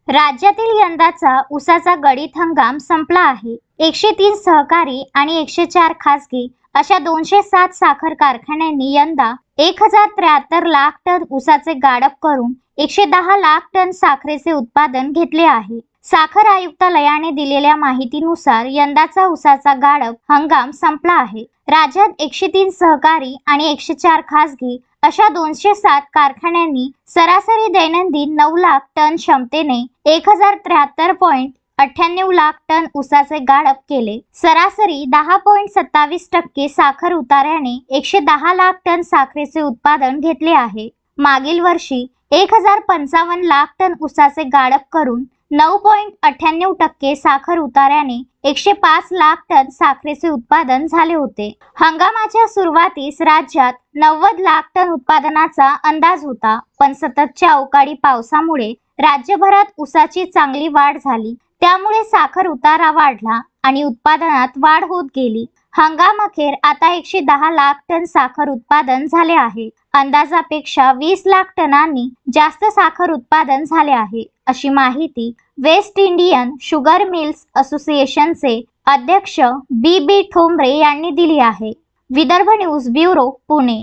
राज्यातील यंदाचा ऊसाचा गळीत हंगाम संपला आहे। 103 सहकारी आणि 104 खासगी अशा 207 साखर कारखान्यांनी यंदा 1073 लाख टन ऊसाचे गाळप करून 110 लाख टन साखरेचे उत्पादन घेतले आहे। साखर आयुक्तालयाने दिलेल्या माहितीनुसार यंदाचा ऊसाचा गाळप हंगाम संपला आहे। राज्यात 103 सहकारी आणि 104 खासगी अशा 207 कारखान्यांनी सरासरी दैनंदिन 9 लाख टन क्षमतेने 1073.98 लाख टन ऊसाचे गाळप केले। सरासरी 10.27% साखर उतार्याने 110 लाख टन साखरेचे उत्पादन घेतले आहे। मागील वर्षी 1055 लाख टन ऊसाचे गाळप करून 9.98% साखर उतार्याने 105 लाख टन साखरेचे उत्पादन झाले होते। हंगामाच्या सुरुवातीस राज्यात 90 लाख टन उत्पादनाचा अंदाज होता, पण सततच्या अवकाळी पावसामुळे राज्यभरात ऊसाची चांगली वाढ झाली, त्यामुळे साखर उतारा वाढला आणि उत्पादनात वाढ होत गेली। हंगामाखेर आता 110 लाख टन साखर उत्पादन झाले आहे। अंदाजापेक्षा 20 लाख टनांनी जास्त साखर उत्पादन झाले आहे, अशी माहिती वेस्ट इंडियन शुगर मिल्स असोसिएशनचे अध्यक्ष बी ठोंबरे यांनी दिली आहे। Vidarbha news bureau, Pune.